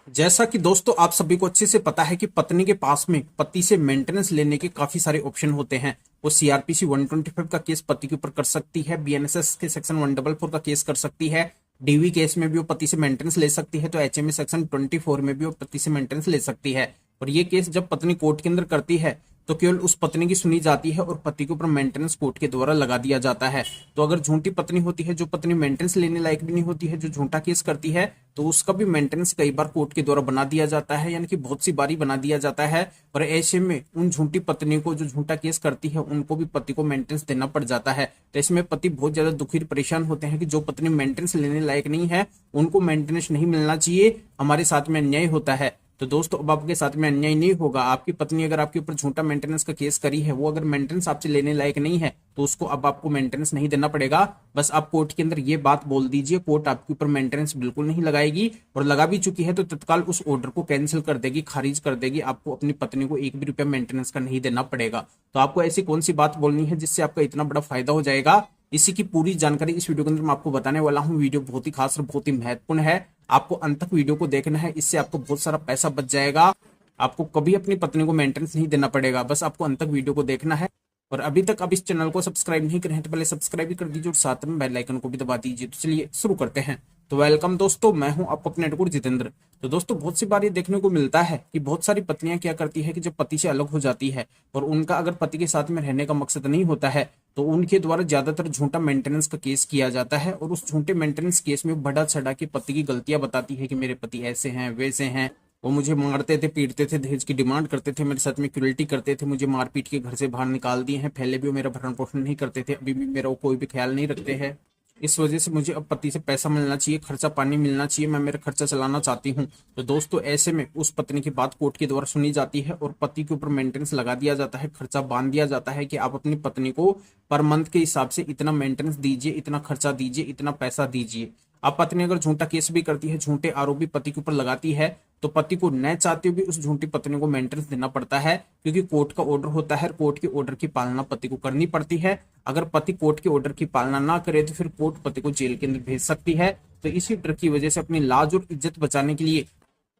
जैसा कि दोस्तों आप सभी को अच्छे से पता है कि पत्नी के पास में पति से मेंटेनेंस लेने के काफी सारे ऑप्शन होते हैं। वो सीआरपीसी 125 का केस पति के ऊपर कर सकती है, बीएनएसएस के सेक्शन 144 का केस कर सकती है, डीवी केस में भी वो पति से मेंटेनेंस ले सकती है, तो एचएमए सेक्शन 24 में भी वो पति से मेंटेनेंस ले सकती है। और ये केस जब पत्नी कोर्ट के अंदर करती है तो केवल उस पत्नी की सुनी जाती है और पति के ऊपर मेंटेनेंस कोर्ट के द्वारा लगा दिया जाता है। तो अगर झूठी पत्नी होती है, जो पत्नी मेंटेनेंस लेने लायक भी नहीं होती है, जो झूठा केस करती है, तो उसका भी मेंटेनेंस कई बार कोर्ट के द्वारा बना दिया जाता है, यानी कि बहुत सी बारी बना दिया जाता है। और ऐसे में उन झूठी पत्नी को जो झूठा केस करती है उनको भी पति को मेंटेनेंस देना पड़ जाता है। तो इसमें पति बहुत ज्यादा दुखी परेशान होते हैं कि जो पत्नी मेंटेनेंस लेने लायक नहीं है उनको मेंटेनेंस नहीं मिलना चाहिए, हमारे साथ में अन्याय होता है। तो दोस्तों अब आपके साथ में अन्याय नहीं होगा। आपकी पत्नी अगर आपके ऊपर झूठा मेंटेनेंस का केस करी है, वो अगर मेंटेनेंस आपसे लेने लायक नहीं है, तो उसको अब आपको मेंटेनेंस नहीं देना पड़ेगा। बस आप कोर्ट के अंदर ये बात बोल दीजिए, कोर्ट आपके ऊपर मेंटेनेंस बिल्कुल नहीं लगाएगी, और लगा भी चुकी है तो तत्काल उस ऑर्डर को कैंसिल कर देगी, खारिज कर देगी। आपको अपनी पत्नी को एक भी रुपया मेंटेनेंस का नहीं देना पड़ेगा। तो आपको ऐसी कौन सी बात बोलनी है जिससे आपका इतना बड़ा फायदा हो जाएगा, इसी की पूरी जानकारी इस वीडियो के अंदर मैं आपको बताने वाला हूं। वीडियो बहुत ही खास और बहुत ही महत्वपूर्ण है, आपको अंत तक वीडियो को देखना है, इससे आपको बहुत सारा पैसा बच जाएगा। आपको कभी अपनी पत्नी को मेंटेनेंस नहीं देना पड़ेगा, बस आपको अंत तक वीडियो को देखना है। और अभी तक आप इस चैनल को सब्सक्राइब नहीं करे हैं तो पहले सब्सक्राइब भी कर दीजिए और साथ में बेल आइकन को भी दबा दीजिए। तो चलिए शुरू करते हैं। तो वेलकम दोस्तों, मैं हूं आपका अपने नटकुर जितेंद्र। तो दोस्तों बहुत सी बार ये देखने को मिलता है कि बहुत सारी पत्नियां क्या करती है कि जब पति से अलग हो जाती है और उनका अगर पति के साथ में रहने का मकसद नहीं होता है, तो उनके द्वारा ज्यादातर झूठा मेंटेनेंस का केस किया जाता है। और उस झूठे मेंटेनेंस केस में बढ़ा चढ़ा के पति की गलतियां बताती है कि मेरे पति ऐसे हैं वैसे हैं, वो मुझे मारते थे, पीटते थे, दहेज की डिमांड करते थे, मेरे साथ में क्रूरल्टी करते थे, मुझे मार पीट के घर से बाहर निकाल दिए हैं, पहले भी वो मेरा भरण पोषण नहीं करते थे, अभी भी मेरा वो कोई भी ख्याल नहीं रखते हैं। इस वजह से मुझे अब पति से पैसा मिलना चाहिए, खर्चा पानी मिलना चाहिए, मैं मेरा खर्चा चलाना चाहती हूँ। तो दोस्तों ऐसे में उस पत्नी की बात कोर्ट के द्वारा सुनी जाती है और पति के ऊपर मेंटेनेंस लगा दिया जाता है, खर्चा बांध दिया जाता है कि आप अपनी पत्नी को पर मंथ के हिसाब से इतना मेंटेनेंस दीजिए, इतना खर्चा दीजिए, इतना पैसा दीजिए। अब पत्नी अगर झूठा केस भी करती है, झूठे आरोप भी पति के ऊपर लगाती है, तो पति को न चाहते हुए भी उस झूठी पत्नी को मेंटेनेंस देना पड़ता है, क्योंकि कोर्ट का ऑर्डर होता है। कोर्ट के ऑर्डर की पालना पति को करनी पड़ती है। अगर पति कोर्ट के ऑर्डर की पालना ना करे तो फिर कोर्ट पति को जेल के अंदर भेज सकती है। तो इसी डर की वजह से, अपनी लाज और इज्जत बचाने के लिए,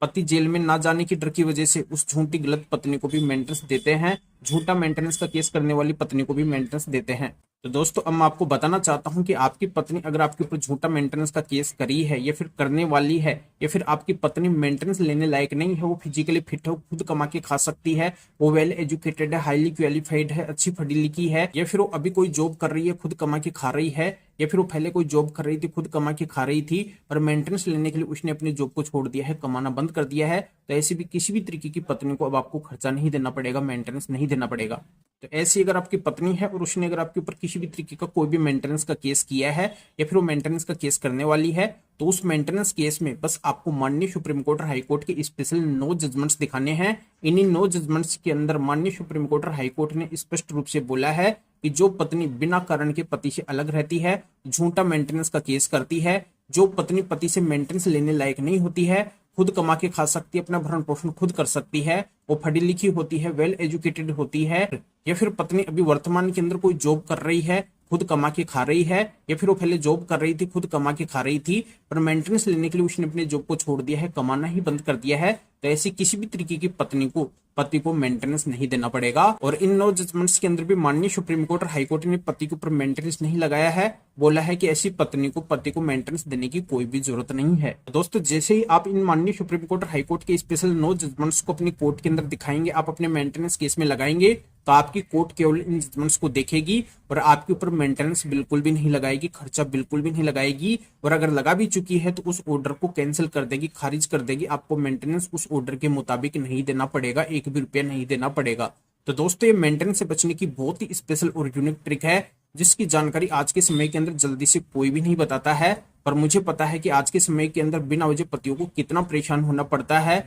पति जेल में ना जाने की डर की वजह से उस झूठी गलत पत्नी को भी मेंटेनेंस देते हैं, झूठा मेंटेनेंस का केस करने वाली पत्नी को भी मेंटेनेंस देते हैं। तो दोस्तों अब मैं आपको बताना चाहता हूं कि आपकी पत्नी अगर आपके ऊपर झूठा मेंटेनेंस का केस करी है या फिर करने वाली है, या फिर आपकी पत्नी मेंटेनेंस लेने लायक नहीं है, वो फिजिकली फिट है, खुद कमा के खा सकती है, वो वेल एजुकेटेड है, हाईली क्वालिफाइड है, अच्छी पढ़ी लिखी है, या फिर वो अभी कोई जॉब कर रही है, खुद कमा के खा रही है, या फिर वो पहले कोई जॉब कर रही थी, खुद कमा के खा रही थी, पर मेंटेनेंस लेने के लिए उसने अपनी जॉब को छोड़ दिया है, कमाना बंद कर दिया है, तो ऐसी भी किसी भी तरीके की पत्नी को अब आपको खर्चा नहीं देना पड़ेगा, मेंटेनेंस नहीं देना पड़ेगा। तो ऐसी अगर आपकी पत्नी है और उसने अगर आपके ऊपर किसी भी तरीके का कोई भी मेंटेनेंस का केस किया है, या फिर वो मेंटेनेंस का केस करने वाली है, तो उस मेंटेनेंस केस में बस आपको माननीय सुप्रीम कोर्ट और हाई कोर्ट के स्पेशल 9 जजमेंट्स दिखाने हैं। इन्हीं 9 जजमेंट्स के अंदर माननीय सुप्रीम कोर्ट और हाई कोर्ट ने स्पष्ट रूप से बोला है कि जो पत्नी बिना कारण के पति से अलग रहती है, झूठा मेंटेनेंस का केस करती है, जो पत्नी पति से मेंटेनेंस लेने लायक नहीं होती है, खुद कमा के खा सकती है, अपना भरण पोषण खुद कर सकती है, वो पढ़ी लिखी होती है, वेल एजुकेटेड होती है, या फिर पत्नी अभी वर्तमान के अंदर कोई जॉब कर रही है, खुद कमा के खा रही है, या फिर वो पहले जॉब कर रही थी, खुद कमा के खा रही थी, पर मेंटेनेंस लेने के लिए उसने अपने जॉब को छोड़ दिया है, कमाना ही बंद कर दिया है, तो ऐसी किसी भी तरीके की पत्नी को पति को मेंटेनेंस नहीं देना पड़ेगा। और इन 9 जजमेंट्स के अंदर भी माननीय सुप्रीम कोर्ट और हाई कोर्ट ने पति के ऊपर मेंटेनेंस नहीं लगाया है, बोला है कि ऐसी पत्नी को पति को मेंटेनेंस देने की कोई भी जरूरत नहीं है। दोस्तों जैसे ही आप इन माननीय सुप्रीम कोर्ट और हाई कोर्ट के स्पेशल 9 जजमेंट्स को अपनी कोर्ट के अंदर दिखाएंगे, आप अपने मेंटेनेंस केस में लगाएंगे, तो आपकी कोर्ट केवल इन जजमेंट्स को देखेगी और आपके ऊपर मेंटेनेंस बिल्कुल भी नहीं लगाएगी, खर्चा बिल्कुल भी नहीं लगाएगी, और अगर लगा भी चुकी है तो उस ऑर्डर को कैंसिल कर देगी, खारिज कर देगी। आपको मेंटेनेंस उस ऑर्डर के मुताबिक नहीं देना पड़ेगा, एक भी रुपया नहीं देना पड़ेगा। तो दोस्तों ये मेंटेनेंस से बचने की बहुत ही स्पेशल और यूनिक ट्रिक है, जिसकी जानकारी आज के समय के अंदर जल्दी से कोई भी नहीं बताता है। पर मुझे पता है कि आज के समय के अंदर बिना वजह पतियों को कितना परेशान होना पड़ता है,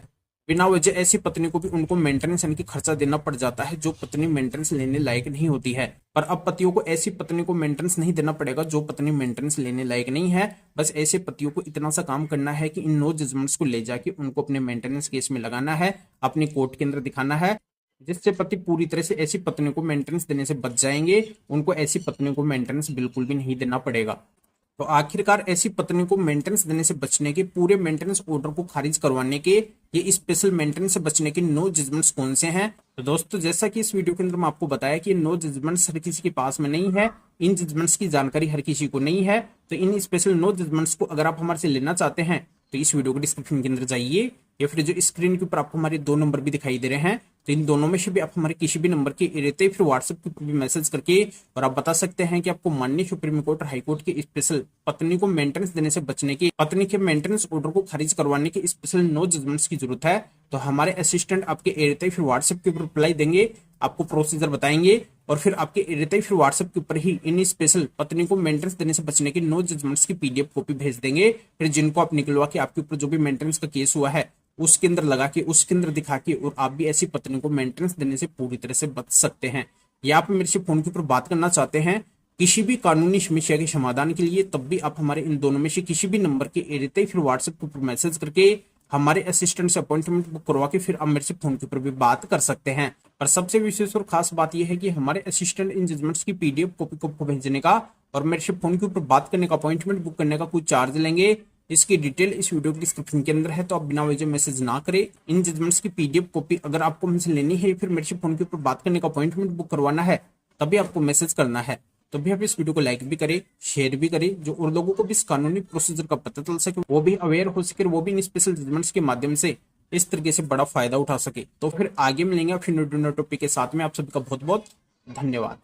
बिना वजह ऐसी पत्नी को भी उनको मेंटेनेंस यानी कि खर्चा देना पड़ जाता है, जो पत्नी मेंटेनेंस लेने लायक नहीं होती है। पर अब पतियों को ऐसी पत्नी को मेंटेनेंस नहीं देना पड़ेगा जो पत्नी मेंटेनेंस लेने लायक नहीं है। बस ऐसे पतियों को इतना सा काम करना है कि इन 9 जजमेंट्स को ले जाके उनको अपने मेंटेनेंस केस में लगाना है, अपनी कोर्ट के अंदर दिखाना है, जिससे पति पूरी तरह से ऐसी पत्नी को मेंटेनेंस देने से बच जाएंगे, उनको ऐसी पत्नी को मेंटेनेंस बिल्कुल भी नहीं देना पड़ेगा। तो आखिरकार ऐसी पत्नी को मेंटेनेंस देने से बचने के, पूरे मेंटेनेंस ऑर्डर को खारिज करवाने के, ये स्पेशल मेंटेनेंस से बचने के 9 जजमेंट्स कौन से हैं। तो दोस्तों जैसा कि इस वीडियो के अंदर मैं आपको बताया कि ये 9 जजमेंट्स हर किसी के पास में नहीं है, इन जजमेंट्स की जानकारी हर किसी को नहीं है। तो इन स्पेशल 9 जजमेंट्स को अगर आप हमारे से लेना चाहते हैं तो इस वीडियो को डिस्क्रिप्शन के अंदर जाइए, या फिर जो स्क्रीन के ऊपर आपको हमारे 2 नंबर भी दिखाई दे रहे हैं, तो इन दोनों में से भी आप हमारे किसी भी नंबर के रहते ही फिर व्हाट्सएप के ऊपर भी मैसेज करके और आप बता सकते हैं कि आपको माननीय सुप्रीम कोर्ट और हाई कोर्ट के स्पेशल पत्नी को मेंटेनेंस देने से बचने की, पत्नी के मेंटेनेंस ऑर्डर को खारिज करवाने के स्पेशल 9 जजमेंट्स की जरूरत है। तो हमारे असिस्टेंट आपके रहते ही फिर व्हाट्सएप के ऊपर रिप्लाई देंगे, आपको प्रोसीजर बताएंगे और फिर आपके रहते ही फिर व्हाट्सएप के ऊपर ही इन स्पेशल पत्नी को मेंटेनेंस देने से बचने के 9 जजमेंट्स की पीडीएफ कॉपी भेज देंगे, फिर जिनको आप निकलवा के आपके ऊपर जो भी मेंटेनेंस का केस हुआ है उसके अंदर लगा के, उसके अंदर दिखा के, और आप भी ऐसी पत्नी को मेंटेनेंस देने से पूरी तरह से बच सकते हैं। या आप मेरे से फोन के ऊपर बात करना चाहते हैं किसी भी कानूनी समस्या के समाधान के लिए, तब भी आप हमारे इन दोनों में से किसी भी नंबर के रहते ही फिर व्हाट्सएप के ऊपर मैसेज करके हमारे असिस्टेंट से अपॉइंटमेंट बुक करवा के फिर आप मेरे से फोन के ऊपर भी बात कर सकते हैं। पर सबसे विशेष और खास बात यह है कि हमारे असिस्टेंट इन जजमेंट्स की पीडीएफ कॉपी को भेजने का और मेरे से फोन के ऊपर बात करने का, अपॉइंटमेंट बुक करने का कोई चार्ज लेंगे। इसकी डिटेल इस वीडियो के डिस्क्रिप्शन के अंदर है, तो आप बिना वजह मैसेज ना करें। इन जजमेंट्स की पीडीएफ कॉपी अगर आपको हमसे लेनी है, फिर मेरे से फोन के ऊपर बात करने का, अपॉइंटमेंट बुक करवाना है, तभी आपको मैसेज करना है। तो भी आप इस वीडियो को लाइक भी करें, शेयर भी करें, जो और लोगों को भी इस कानूनी प्रोसीजर का पता चल सके, वो भी अवेयर हो सके, वो भी इन स्पेशल जजमेंट्स के माध्यम से इस तरीके से बड़ा फायदा उठा सके। तो फिर आगे मिलेंगे फिर नए टॉपिक के साथ में। आप सभी का बहुत बहुत धन्यवाद।